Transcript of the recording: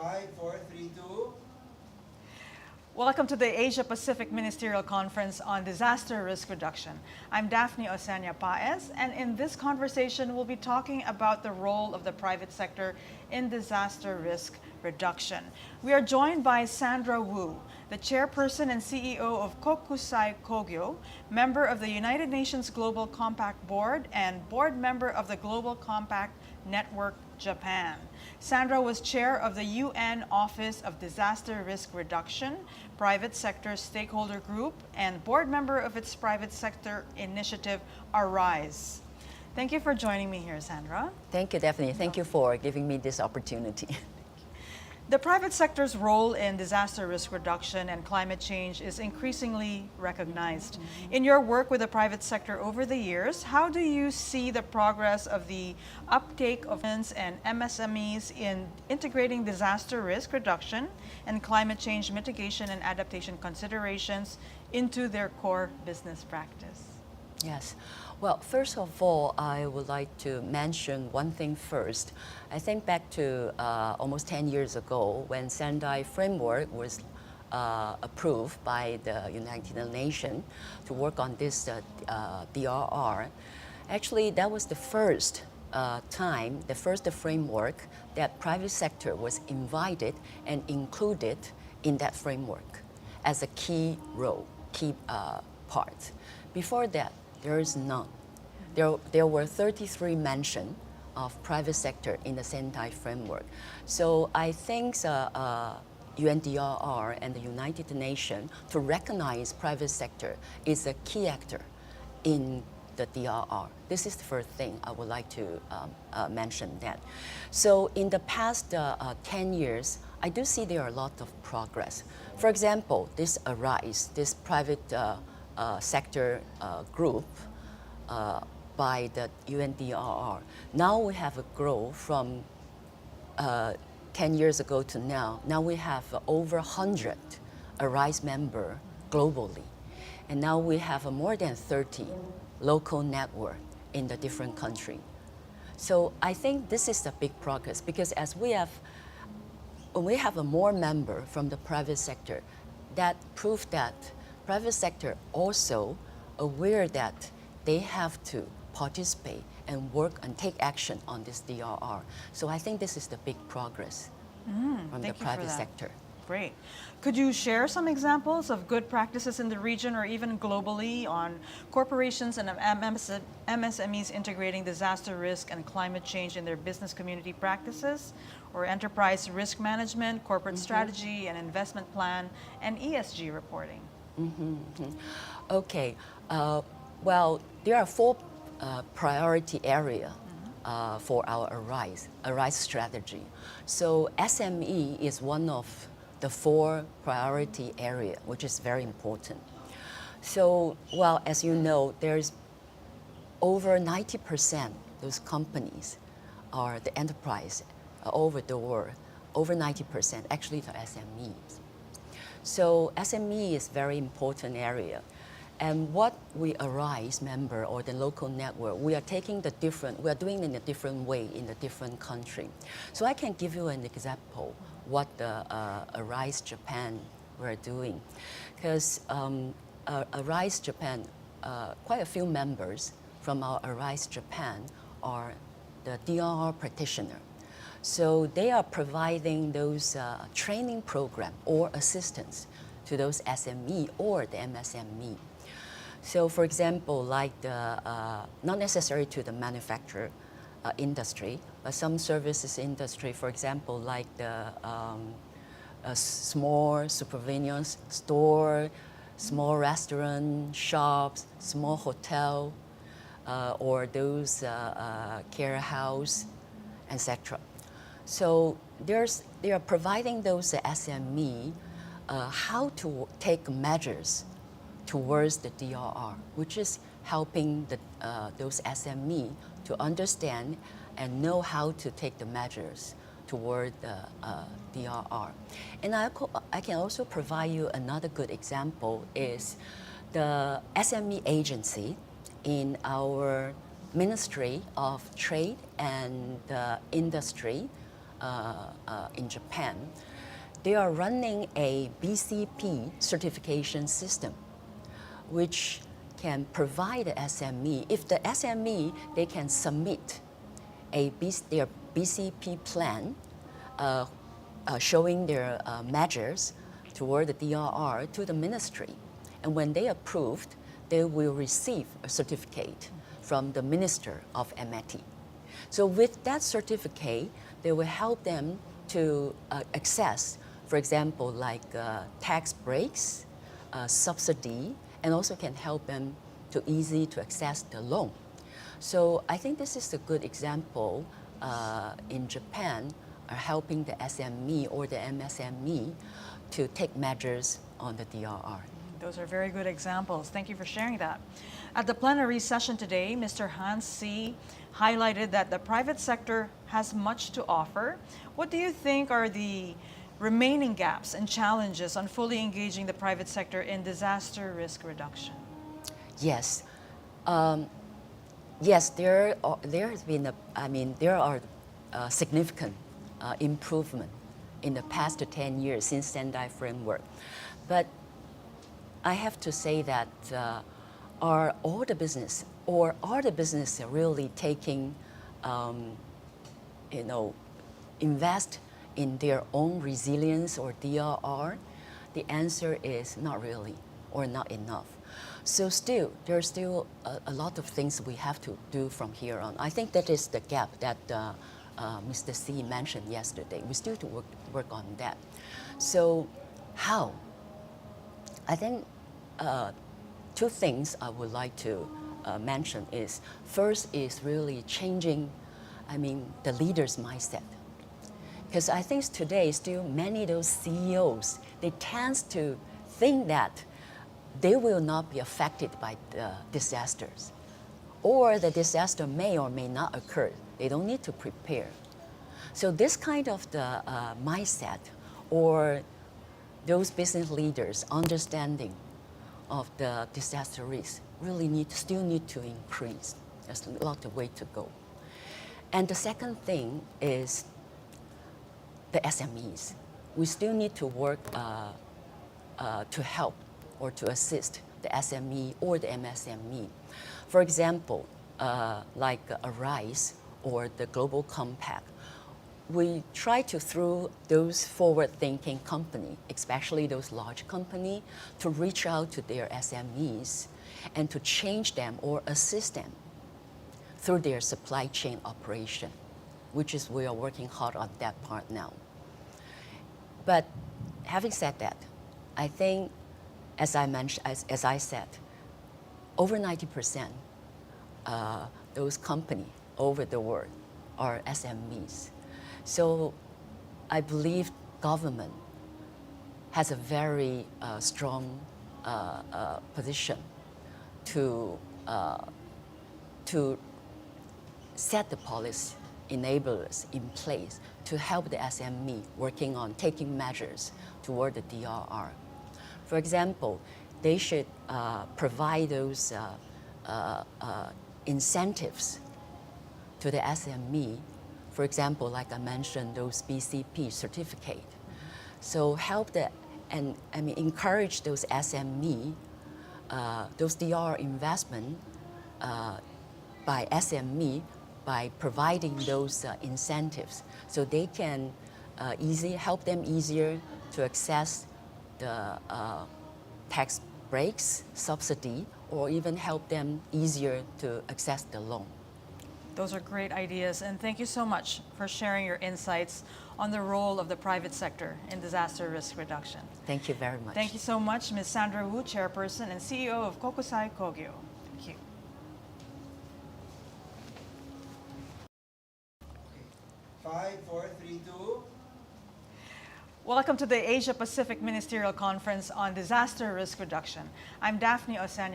5, 4, 3, 2. Welcome to the Asia Pacific Ministerial Conference on Disaster Risk Reduction. I'm Daphne Oseña Paez, and in this conversation, we'll be talking about the role of the private sector in disaster risk reduction. We are joined by Sandra Wu, the Chairperson and CEO of Kokusai Kogyo, member of the United Nations Global Compact Board, and board member of the Global Compact Network Japan. Sandra was chair of the UN Office of Disaster Risk Reduction, Private Sector Stakeholder Group, and board member of its private sector initiative, Arise. Thank you for joining me here, Sandra. Thank you, Daphne. Thank you for giving me this opportunity. The private sector's role in disaster risk reduction and climate change is increasingly recognized. In your work with the private sector over the years, how do you see the progress of the uptake of and MSMEs in integrating disaster risk reduction and climate change mitigation and adaptation considerations into their core business practice? Yes. Well, first of all, I would like to mention one thing first. I think back to almost 10 years ago when Sendai framework was approved by the United Nations to work on this DRR. Actually, that was the first time, the first framework that private sector was invited and included in that framework as a key role, key part. Before that, there is none. There were 33 mentions of private sector in the Sendai framework. So I think UNDRR and the United Nations to recognize private sector is a key actor in the DRR. This is the first thing I would like to mention that. So in the past 10 years, I do see there are a lot of progress. For example, this Arise, this private sector group by the UNDRR. Now we have a growth from 10 years ago to now. Now we have over 100 Arise members globally. And now we have more than 30 local networks in the different countries. So I think this is a big progress because as when we have a more member from the private sector, that proves that private sector also aware that they have to participate and work and take action on this DRR. So I think this is the big progress from the private sector. Great. Could you share some examples of good practices in the region or even globally on corporations and MSMEs integrating disaster risk and climate change in their business community practices, or enterprise risk management, corporate strategy and investment plan, and ESG reporting? Okay. Well, there are four priority areas for our Arise strategy. So SME is one of the four priority areas, which is very important. So, well, as you know, there's over 90% those companies are the enterprise over the world, over 90% actually the SMEs. So SME is very important area. And what we Arise member or the local network, we are doing it in a different way in a different country. So I can give you an example what the Arise Japan were doing. Because Arise Japan, quite a few members from our Arise Japan are the DRR practitioner. So they are providing those training program or assistance to those SME or the MSME. So for example, like not necessary to the manufacturer industry, but some services industry, for example, like the small superconvenience store, small restaurant, shops, small hotel, or those care house, etc. So they are providing those SME how to take measures towards the DRR, which is helping those SME to understand and know how to take the measures toward the DRR. And I can also provide you another good example is the SME agency in our Ministry of Trade and Industry in Japan, they are running a BCP certification system, which can provide the SME. If the SME, they can submit their BCP plan showing their measures toward the DRR to the ministry. And when they approved, they will receive a certificate from the Minister of MIT. So with that certificate, they will help them to access, for example, like tax breaks, subsidy, and also can help them to easy to access the loan. So I think this is a good example in Japan helping the SME or the MSME to take measures on the DRR. Those are very good examples. Thank you for sharing that. At the plenary session today, Mr. Hans See highlighted that the private sector has much to offer. What do you think are the remaining gaps and challenges on fully engaging the private sector in disaster risk reduction? Yes. Yes, there has been there are significant improvement in the past 10 years since Sendai framework. But I have to say that are the business really taking, invest in their own resilience or DRR? The answer is not really, or not enough. So there's still a lot of things we have to do from here on. I think that is the gap that Mr. C mentioned yesterday. We still have to work on that. So how? I think two things I would like to mention is, first is really changing, the leader's mindset. Because I think today still many of those CEOs, they tend to think that they will not be affected by the disasters, or the disaster may or may not occur. They don't need to prepare. So this kind of the mindset, or those business leaders' understanding of the disaster risk really still need to increase. There's a lot of way to go. And the second thing is the SMEs. We still need to work to help or to assist the SME or the MSME. For example, like ARISE or the Global Compact, we try to, through those forward-thinking companies, especially those large companies, to reach out to their SMEs and to change them or assist them through their supply chain operation, which is we are working hard on that part now. But having said that, I think, as I mentioned, as I said, over 90% those companies over the world are SMEs. So I believe government has a very strong position to set the policy enablers in place to help the SME working on taking measures toward the DRR. For example, they should provide those incentives to the SME. For example, like I mentioned, those BCP certificate. So help encourage those SME, those DR investment by SME by providing those incentives, so they can help them easier to access the tax breaks, subsidy, or even help them easier to access the loan. Those are great ideas, and thank you so much for sharing your insights on the role of the private sector in disaster risk reduction. Thank you very much. Thank you so much, Ms. Sandra Wu, Chairperson and CEO of Kokusai Kogyo. Thank you. 5, 4, 3, 2. Welcome to the Asia Pacific Ministerial Conference on Disaster Risk Reduction. I'm Daphne Oseña